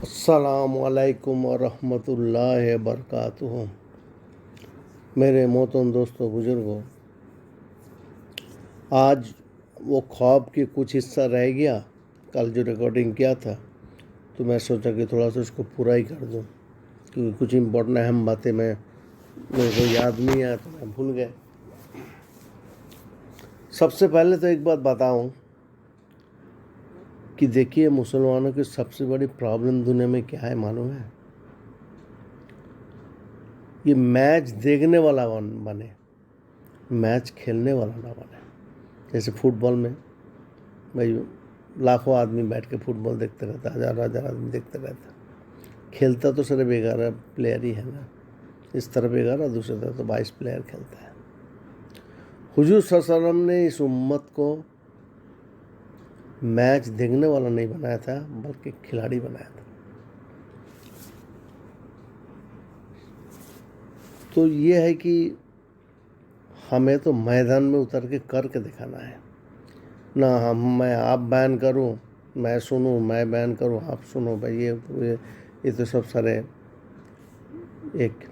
السلام علیکم ورحمۃ اللہ وبرکاتہ۔ میرے محترم دوستوں، بزرگوں، آج وہ خواب کی کچھ حصہ رہ گیا، کل جو ریکارڈنگ کیا تھا تو میں سوچا کہ تھوڑا سا اس کو پورا ہی کر دوں، کیونکہ کچھ امپورٹنٹ اہم باتیں میرے کو یاد نہیں آیا تو میں بھول گئے۔ سب سے پہلے تو ایک بات بتاؤں کہ دیکھیے، مسلمانوں کی سب سے بڑی پرابلم دنیا میں کیا ہے معلوم ہے؟ یہ میچ دیکھنے والا بنے، میچ کھیلنے والا نہ بنے۔ جیسے فٹ بال میں بھائی لاکھوں آدمی بیٹھ کے فٹ بال دیکھتے رہتا، ہزار آدمی دیکھتے رہتا، کھیلتا تو صرف 11 پلیئر ہی ہے نا، اس طرف 11 دوسری طرف تو 22 پلیئر کھیلتا ہے۔ حضور صلی اللہ علیہ وسلم نے اس امت کو میچ دیکھنے والا نہیں بنایا تھا، بلکہ کھلاڑی بنایا تھا۔ تو یہ ہے کہ ہمیں تو میدان میں اتر کے کر کے دکھانا ہے، نہ میں آپ بیان کروں، میں سنوں، میں بیان کروں، آپ سنو۔ بھائی یہ تو سب سارے ایک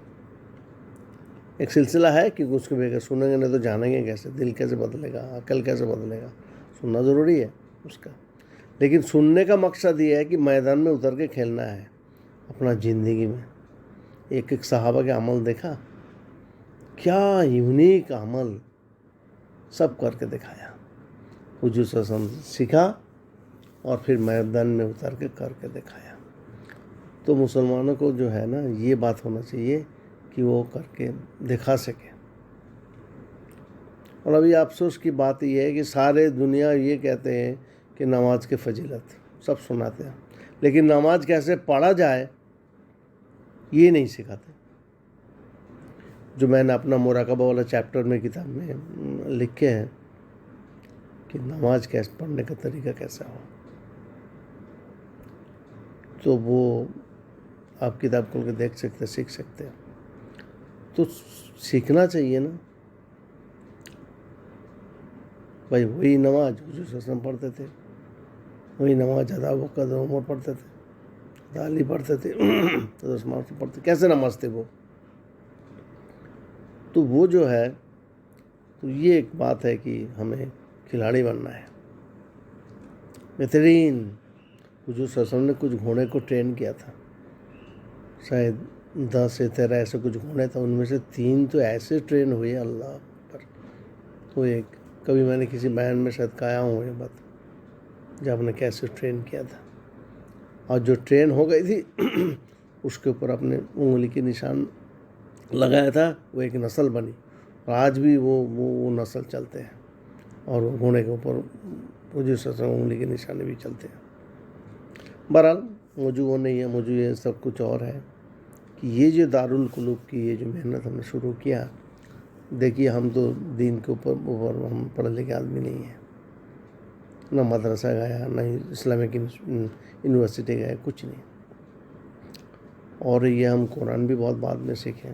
سلسلہ ہے کہ اس کے بغیر سنیں گے نہیں تو جانیں گے کیسے، دل کیسے بدلے گا، عقل کیسے بدلے گا۔ سننا ضروری ہے اس کا، لیکن سننے کا مقصد یہ ہے کہ میدان میں اتر کے کھیلنا ہے اپنا زندگی میں۔ ایک صحابہ کے عمل دیکھا، کیا یونیک عمل، سب کر کے دکھایا۔ حضور صلی اللہ علیہ وسلم سیکھا اور پھر میدان میں اتر کے کر کے دکھایا۔ تو مسلمانوں کو جو ہے نا، یہ بات ہونا چاہیے کہ وہ کر کے دکھا سکے۔ اور ابھی افسوس کی بات یہ ہے کہ سارے دنیا یہ کہتے ہیں کہ نماز کی فضیلت سب سناتے ہیں، لیکن نماز کیسے پڑھا جائے یہ نہیں سکھاتے۔ جو میں نے اپنا مراقبہ والا چیپٹر میں کتاب میں لکھے ہیں کہ نماز کیسے پڑھنے کا طریقہ کیسا ہو، تو وہ آپ کتاب کھول کے دیکھ سکتے، سیکھ سکتے ہیں۔ تو سیکھنا چاہیے نا بھائی، وہی نماز حضور صلی اللہ علیہ وسلم پڑھتے تھے، وہی نماز حضرت ابوبکر عمر پڑھتے تھے، حضرت علی پڑھتے تھے، حضرت عثمان پڑھتے، کیسے نماز تھے وہ؟ تو وہ جو ہے، تو یہ ایک بات ہے کہ ہمیں کھلاڑی بننا ہے بہترین۔ حضور صلی اللہ علیہ وسلم نے کچھ گھوڑے کو ٹرین کیا تھا، شاید 10 یا 13 ایسے کچھ گھوڑے تھے، ان میں سے 3 تو ایسے ٹرین ہوئے، اللہ پر۔ تو ایک کبھی میں نے کسی بیان میں شاید کہا ہوں یہ بات، جب نے کیسے ٹرین کیا تھا، اور جو ٹرین ہو گئی تھی اس کے اوپر اپنے انگلی کے نشان لگایا تھا، وہ ایک نسل بنی، اور آج بھی وہ نسل چلتے ہیں، اور وہ گھوڑے کے اوپر حضور صلی اللہ علیہ وسلم انگلی کے نشانے بھی چلتے ہیں۔ بہرحال موضوع وہ نہیں ہے، موضوع یہ سب کچھ اور ہے کہ یہ جو دارالقلوب کی یہ جو محنت ہم نے شروع کیا، دیکھیے ہم تو دین کے اوپر ہم پڑھے لکھے آدمی نہیں ہیں، نہ مدرسہ گیا، نہ اسلامک یونیورسٹی گئے، کچھ نہیں، اور یہ ہم قرآن بھی بہت بعد میں سیکھیں۔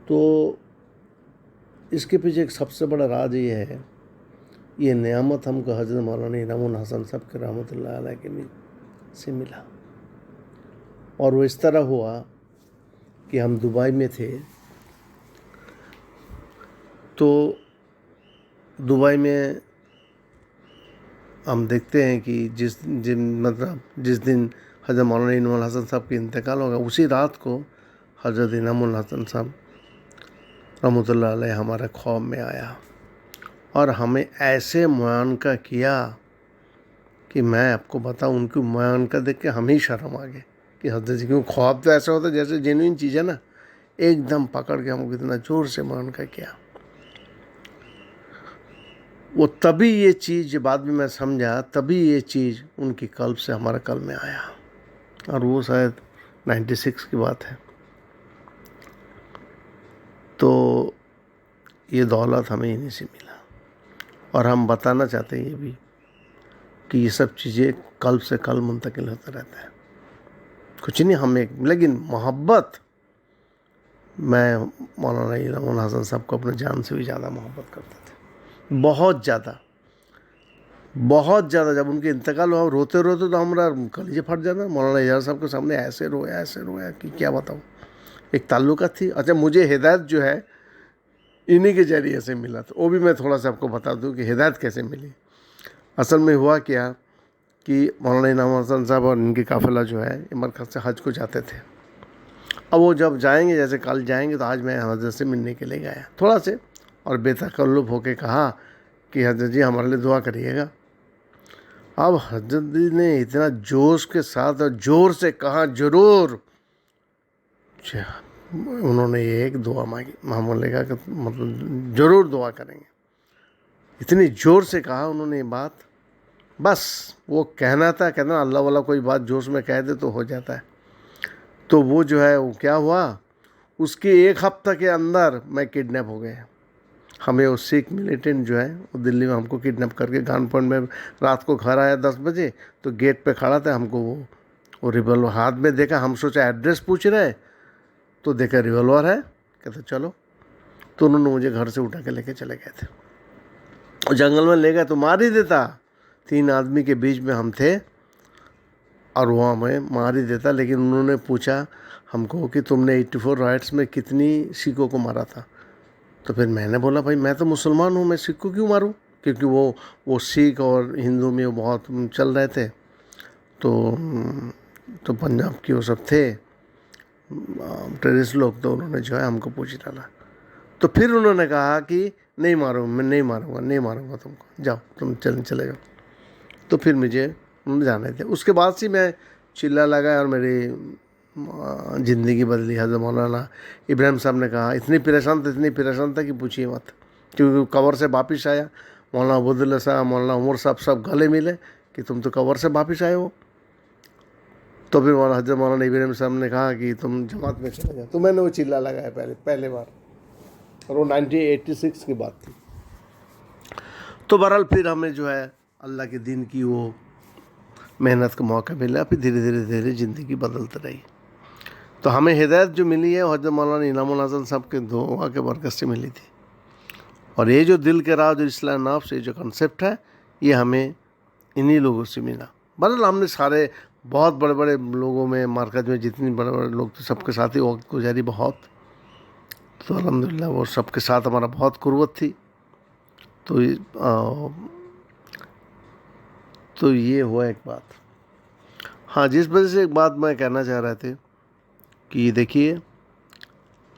تو اس کے پیچھے ایک سب سے بڑا راز یہ ہے، یہ نعمت ہم کو حضرت مولانا انعام الحسن صاحب کے رحمۃ اللہ علیہ کے سے ملا، اور وہ اس طرح ہوا کہ ہم دبئی میں تھے، تو دبئی میں ہم دیکھتے ہیں کہ جس دن حضرت مولانا انعام الحسن صاحب کی انتقال ہوگا، اسی رات کو حضرت انعام الحسن صاحب رحمۃ اللہ علیہ ہمارے خواب میں آیا، اور ہمیں ایسے معانقہ کیا کہ میں آپ کو بتاؤں، ان کی معانقہ دیکھ کے ہمیں شرم آ گئے کہ حضرت جی، کیوں خواب تو ایسا ہوتا ہے جیسے جینوئن چیز ہے نا، ایک دم پکڑ کے ہم کو اتنا زور سے معانقہ کیا۔ وہ تبھی یہ چیز بعد میں سمجھا، تبھی یہ چیز ان کی قلب سے ہمارے قلب میں آیا، اور وہ شاید 96 کی بات ہے۔ تو یہ دولت ہمیں انہیں سے ملا، اور ہم بتانا چاہتے ہیں یہ بھی کہ یہ سب چیزیں قلب سے قلب منتقل ہوتا رہتا ہے، کچھ نہیں ہم لیکن محبت، میں مولانا انعام الحسن صاحب کو اپنے جان سے بھی زیادہ محبت کرتا تھا، بہت زیادہ۔ بہت زیادہ. جب ان کے انتقال ہوا روتے روتے تو ہمارا کلیجے پھٹ جانا. مولانا اعجاز صاحب کے سامنے ایسے رویا کہ کیا بتاؤں. ایک تعلقات تھی. اچھا مجھے ہدایت جو ہے انہی کے ذریعے سے ملا تھا. وہ بھی میں تھوڑا سا آپ کو بتا دوں کہ ہدایت کیسے ملی. اصل میں ہوا کیا کہ مولانا انعام حسن صاحب اور ان کی قافلہ جو ہے یہ مرکز سے حج کو جاتے تھے. اب وہ جب جائیں گے, جیسے کل جائیں گے, تو آج میں حضرت سے ملنے کے لیے گیا تھوڑا سے, اور بے تکلف ہو کے کہا کہ حضرت جی ہمارے لیے دعا کریے گا. اب حضرت جی نے اتنا جوش کے ساتھ اور زور سے کہا ضرور. انہوں نے یہ ایک دعا مانگی, محمد نے کہا کہ مطلب ضرور دعا کریں گے. اتنی زور سے کہا انہوں نے یہ بات. بس وہ کہنا تھا, کہنا اللہ والا کوئی بات جوش میں کہہ دے تو ہو جاتا ہے. تو وہ جو ہے وہ کیا ہوا, اس کے ایک ہفتہ کے اندر میں کڈنیپ ہو گیا. ہمیں وہ سکھ ملیٹنٹ جو ہے وہ دلی میں ہم کو کڈنیپ کر کے گان پوائنٹ میں رات کو گھر آیا 10 بجے. تو گیٹ پہ کھڑا تھا, ہم کو وہ ریوالور ہاتھ میں دیکھا. ہم سوچا ایڈریس پوچھ رہے ہیں, تو دیکھا ریوالور ہے. کہتے چلو. تو انہوں نے مجھے گھر سے اٹھا کے لے کے چلے گئے تھے. اور جنگل میں لے گئے تو مار ہی دیتا. 3 آدمی کے بیچ میں ہم تھے اور وہ ہمیں مار ہی دیتا. لیکن انہوں نے پوچھا ہم کو کہ تم نے 84 رائٹس میں کتنی سکھوں کو مارا تھا. تو پھر میں نے بولا بھائی میں تو مسلمان ہوں, میں سکھ کو کیوں ماروں. کیونکہ وہ سکھ اور ہندو میں وہ بہت چل رہے تھے. تو پنجاب کی وہ سب تھے ٹیررسٹ لوگ, تو انہوں نے جو ہے ہم کو پوچھ ڈالا. تو پھر انہوں نے کہا کہ نہیں ماروں, میں نہیں ماروں گا تم کو, جاؤ تم چلے جاؤ. تو پھر مجھے انہوں نے جانے تھے. اس کے بعد سے میں چلا لگا اور میری زندگی بدلی. حضرت مولانا ابراہیم صاحب نے کہا اتنی پریشان تھا کہ پوچھیے مت. کیونکہ قبر سے واپس آیا, مولانا عبداللہ صاحب, مولانا عمر صاحب سب گلے ملے کہ تم تو قبر سے واپس آئے ہو. تو پھر حضرت مولانا ابراہیم صاحب نے کہا کہ تم جماعت میں چلے جاؤ. تو میں نے وہ چلا لگایا پہلے بار, اور وہ 1986 کی بات تھی. تو بہرحال پھر ہمیں جو ہے اللہ کے دین کی وہ محنت کا موقع ملا. پھر دھیرے زندگی بدلتی رہی. تو ہمیں ہدایت جو ملی ہے وہ حضرت مولانا انعام الحسن صاحب کے دعا کے برکت سے ملی تھی. اور یہ جو دل کے راز اور اصلاح نفس, یہ جو کنسیپٹ ہے, یہ ہمیں انہی لوگوں سے ملا. بہرحال ہم نے سارے بہت بڑے لوگوں میں مرکز میں جتنے بڑے لوگ تھے سب کے ساتھ ہی وقت گزاری بہت. تو الحمدللہ وہ سب کے ساتھ ہمارا بہت قربت تھی. تو یہ ہوا ایک بات. ہاں, جس وجہ سے ایک بات میں کہنا چاہ رہا تھے کہ دیکھیے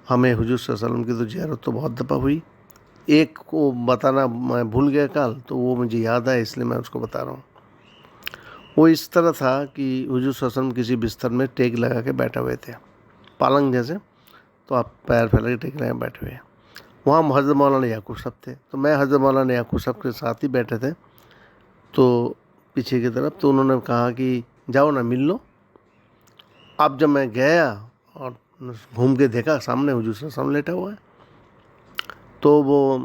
ہمیں حضور صلی اللہ علیہ وسلم کی تو زیارت تو بہت دفعہ ہوئی. ایک کو بتانا میں بھول گیا کل, تو وہ مجھے یاد ہے اس لیے میں اس کو بتا رہا ہوں. وہ اس طرح تھا کہ حضور صلی اللہ علیہ وسلم کسی بستر میں ٹیک لگا کے بیٹھے ہوئے تھے, پالنگ جیسے. تو آپ پیر پھیلا کے ٹیک لگا کے بیٹھے ہوئے. وہاں حضرت مولانا یعقوب صاحب تھے. تو میں حضرت مولانا یعقوب صاحب کے ساتھ ہی بیٹھے تھے تو پیچھے کی طرف. تو انہوں نے کہا کہ جاؤ نا مل لو. اب جب میں گیا اور گھوم کے دیکھا سامنے حضور صلی اللہ علیہ وسلم لیٹا ہوا ہے. تو وہ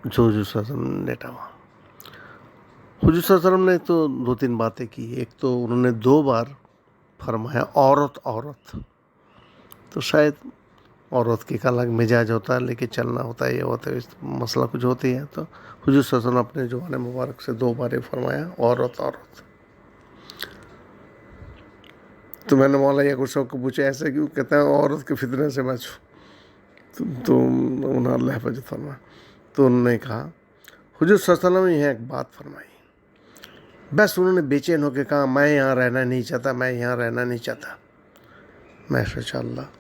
جو حضور صلی اللہ علیہ وسلم لیٹا ہوا, حضور صلی اللہ علیہ وسلم نے تو 2-3 باتیں کی. ایک تو انہوں نے 2 بار فرمایا عورت. تو شاید عورت کی ایک الگ مزاج ہوتا ہے, لے کے چلنا ہوتا ہے, یہ ہوتا ہے, مسئلہ کچھ ہوتی ہے. تو حضور صلی اللہ علیہ وسلم اپنے زبان مبارک سے 2 بار فرمایا عورت. تو میں نے مولانا یعقوب صاحب کو پوچھا ایسے کیوں, کہتا ہے عورت کے فتنے سے بچو. تو انہوں نے اللہ حفاظت فرمایا. تو انہوں نے کہا حضور صلی اللہ علیہ وسلم نے یہ ایک بات فرمائی. بس انہوں نے بے چین ہو کے کہا میں یہاں رہنا نہیں چاہتا. میں سوچا اللہ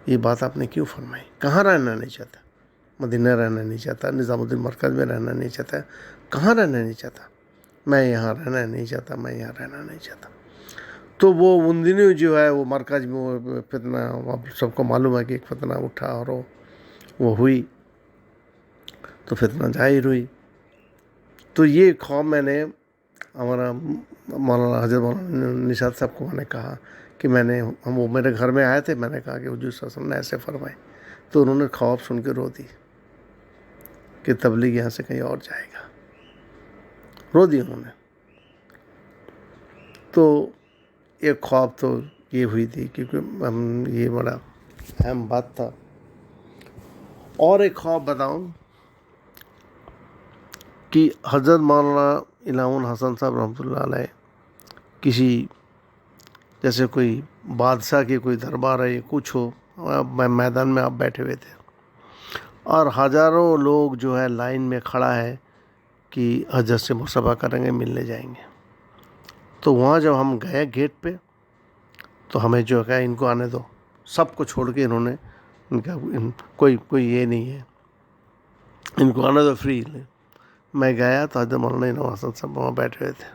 یہ بات آپ نے کیوں فرمائی. کہاں رہنا نہیں چاہتا؟ مدینہ رہنا نہیں چاہتا, نظام الدین مرکز میں رہنا نہیں چاہتا, کہاں رہنا نہیں چاہتا؟ میں یہاں رہنا نہیں چاہتا. تو وہ ان دنوں جو ہے وہ مرکز میں وہ فتنہ, سب کو معلوم ہے کہ ایک فتنہ اٹھا اور وہ ہوئی. تو فتنہ ظاہر ہوئی. تو یہ خواب میں نے ہمارا مولانا حضرت مولانا نشاط صاحب کو میں نے کہا کہ وہ میرے گھر میں آئے تھے. میں نے کہا کہ حضور صلی اللہ علیہ وسلم نے ایسے فرمائے. تو انہوں نے خواب سن کے رو دی کہ تبلیغ یہاں سے کہیں اور جائے گا. رو دی انہوں نے. تو ایک خواب تو یہ ہوئی تھی کیونکہ یہ بڑا اہم بات تھا. اور ایک خواب بتاؤں کہ حضرت مولانا انعام الحسن صاحب رحمۃ اللہ علیہ کسی جیسے کوئی بادشاہ کی کوئی دربار ہے کچھ ہو، میدان میں آپ بیٹھے ہوئے تھے اور ہزاروں لوگ جو ہے لائن میں کھڑا ہے کہ حضرت سے مصافحہ کریں گے، ملنے جائیں گے. تو وہاں جب ہم گئے گیٹ پہ تو ہمیں جو ہے ان کو آنے دو، سب کو چھوڑ کے انہوں نے ان کا کوئی یہ نہیں ہے، ان کو آنے دو فری. میں گیا تو حضرت مولانا انعام الحسن صاحب وہاں بیٹھے ہوئے تھے.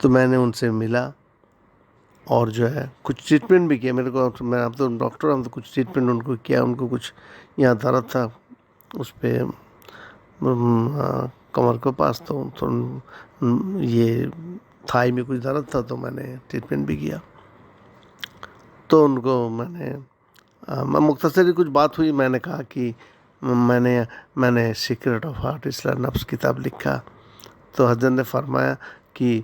تو میں نے ان سے ملا اور جو ہے کچھ ٹریٹمنٹ بھی کیا. میرے کو میں اب تو ڈاکٹر ہوں تو کچھ ٹریٹمنٹ ان کو کیا. ان کو کچھ یہاں درد تھا اس پہ کمر کے پاس، تو یہ تھائی میں کچھ درد تھا تو میں نے ٹریٹمنٹ بھی کیا. تو ان کو میں مختصری کچھ بات ہوئی. میں نے کہا کہ میں نے سیکرٹ آف ہارٹ اصلاح نفس کتاب لکھا. تو حضرت نے فرمایا کہ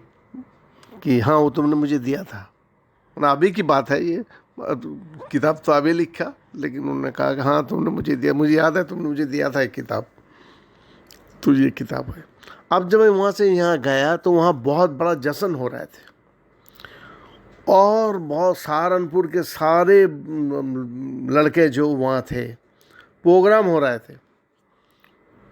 ہاں وہ تم نے مجھے دیا تھا. ابھی کی بات ہے یہ، کتاب تو ابھی لکھا، لیکن انہوں نے کہا کہ ہاں تم نے مجھے دیا، مجھے یاد ہے تم نے مجھے دیا تھا ایک کتاب. تو یہ کتاب ہے. اب جب میں وہاں سے یہاں گیا تو وہاں بہت بڑا جشن ہو رہے تھے اور بہت سہارنپور کے سارے لڑکے جو وہاں تھے پروگرام ہو رہے تھے.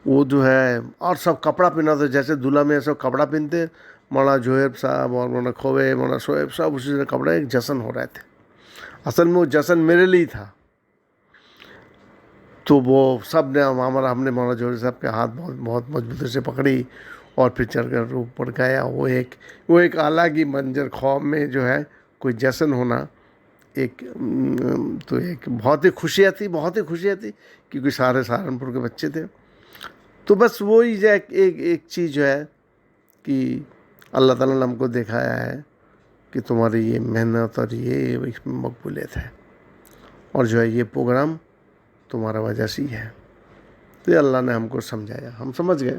وہ جو ہے اور سب کپڑا پہنا تھا جیسے دلہا میں سب کپڑا پہنتے، مولانا جوہیب صاحب اور مولانا کھوے، مولانا شعیب صاحب، اسی طرح کپڑے، ایک جشن ہو رہے تھے. اصل میں وہ جشن میرے لیے تھا. تو وہ سب نے ہم نے مولانا جوہری صاحب کے ہاتھ بہت مضبوطی سے پکڑی اور پھر چڑھ کر اوپر گیا. وہ ایک الگ ہی منظر، قوم میں جو ہے کوئی جشن ہونا، ایک بہت ہی خوشیاں تھی کیونکہ سارے سہارنپور کے بچے تھے. تو بس وہی جو ایک چیز جو ہے کہ اللہ تعالیٰ نے ہم کو دکھایا ہے کہ تمہاری یہ محنت اور یہ اس میں مقبولیت ہے، اور جو ہے یہ پروگرام تمہارا وجہ سے ہی ہے. تو یہ اللہ نے ہم کو سمجھایا، ہم سمجھ گئے.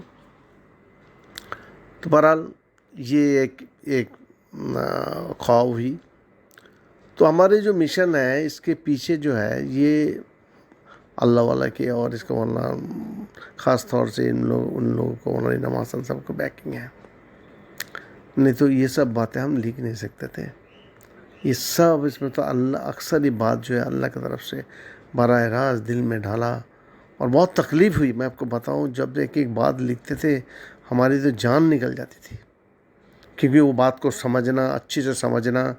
تو بہرحال یہ ایک خواہ ہوئی. تو ہمارے جو مشن ہے اس کے پیچھے جو ہے یہ اللہ والا کے اور اس کو خاص طور سے ان لوگوں کو مولانا انعام الحسن صاحب کو بیکنگ ہے. نہیں تو یہ سب باتیں ہم لکھ نہیں سکتے تھے. یہ سب اس میں تو اللہ اکثر یہ بات جو ہے اللہ کی طرف سے براہ راست دل میں ڈالا. اور بہت تکلیف ہوئی، میں آپ کو بتاؤں، جب ایک بات لکھتے تھے ہماری تو جان نکل جاتی تھی، کیونکہ وہ بات کو سمجھنا، اچھی سے سمجھنا.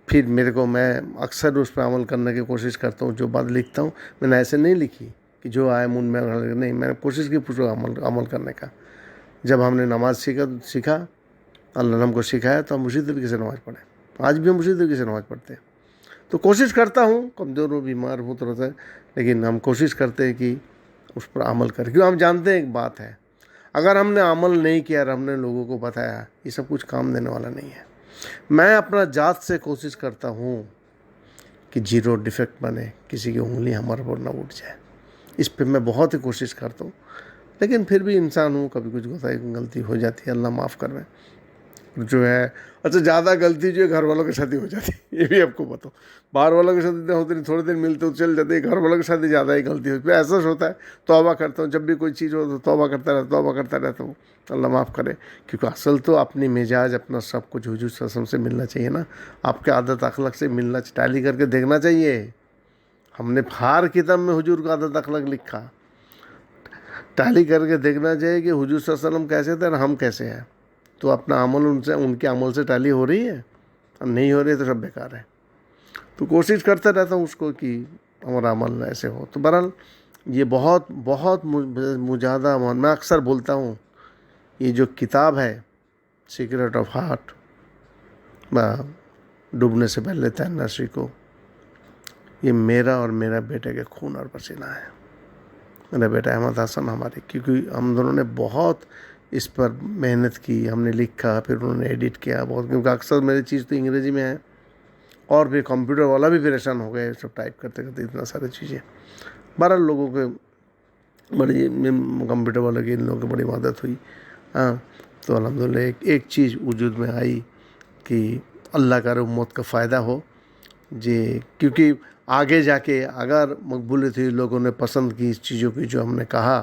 پھر میں اکثر اس پہ عمل کرنے کی کوشش کرتا ہوں. جو بات لکھتا ہوں میں نے ایسے نہیں لکھی کہ جو آئے من میں نہیں، میں نے کوشش کی پوچھو عمل کرنے کا. جب ہم نے نماز سیکھا، اللہ نے ہم کو سکھایا تو ہم اسی طریقے سے نماز پڑھیں. آج بھی ہم اسی طریقے سے نماز پڑھتے ہیں. تو کوشش کرتا ہوں، کمزور ہوں، بیمار ہوں تھوڑا سا، لیکن ہم کوشش کرتے ہیں کہ اس پر عمل کریں. کیوں ہم جانتے ہیں ایک بات ہے، اگر ہم نے عمل نہیں کیا اور ہم نے لوگوں کو بتایا، یہ سب کچھ کام دینے والا نہیں ہے. میں اپنا ذات سے کوشش کرتا ہوں کہ زیرو ڈیفیکٹ بنے، کسی کی انگلی ہمارے پر نہ اٹھ جائے. اس پہ میں بہت ہی کوشش کرتا ہوں، لیکن پھر بھی انسان ہوں، کبھی کچھ غلطی ہو جاتی ہے، اللہ معاف کر میں جو ہے. اچھا زیادہ غلطی جو ہے گھر والوں کے ساتھ ہی ہو جاتی ہے، یہ بھی آپ کو بتاؤں. باہر والوں کے ساتھ اتنا ہوتے نہیں، تھوڑے دن ملتے تو چل جاتے، گھر والوں کے ساتھ ہی زیادہ ہی غلطی ہوتی ہے. ایسا ہوتا ہے توبہ کرتا ہوں، جب بھی کوئی چیز ہو تو توبہ کرتا رہتا ہوں، اللہ معاف کرے. کیونکہ اصل تو اپنی مزاج، اپنا سب کچھ حضور صلی اللہ علیہ وسلم سے ملنا چاہیے نا. آپ کے عادت اخلاق سے ملنا، ٹیلی کر کے دیکھنا چاہیے. ہم نے ہر کتاب میں حضور کا عادت اخلاق لکھا، ٹیلی کر کے دیکھنا چاہیے کہ حضور صلی اللہ علیہ وسلم کیسے تھے اور ہم کیسے ہیں. تو اپنا عمل ان کے عمل سے ٹیلی ہو رہی ہے، اور نہیں ہو رہی ہے تو سب بیکار ہے. تو کوشش کرتا رہتا ہوں اس کو کہ ہمارا عمل ایسے ہو. تو بہرحال یہ بہت مجاہدہ، میں اکثر بولتا ہوں یہ جو کتاب ہے سیکرٹ آف ہارٹ، ڈوبنے سے پہلے تیرنا سیکھو، یہ میرا اور میرا بیٹے کے خون اور پسینہ ہے. میرا بیٹا احمد حسن ہمارے، کیونکہ ہم دونوں نے بہت اس پر محنت کی. ہم نے لکھا، پھر انہوں نے ایڈٹ کیا بہت، کیونکہ اکثر میری چیز تو انگریزی میں ہے، اور پھر کمپیوٹر والا بھی پریشان ہو گئے سب ٹائپ کرتے اتنا ساری چیزیں. بہرحال لوگوں کے بڑی کمپیوٹر والوں کی، ان لوگوں کی بڑی مدد ہوئی. ہاں تو الحمدللہ ایک چیز وجود میں آئی کہ اللہ کا امت کا فائدہ ہو جی. کیونکہ آگے جا کے اگر مقبولیت ہوئی، لوگوں نے پسند کی اس چیزوں کی جو ہم نے کہا،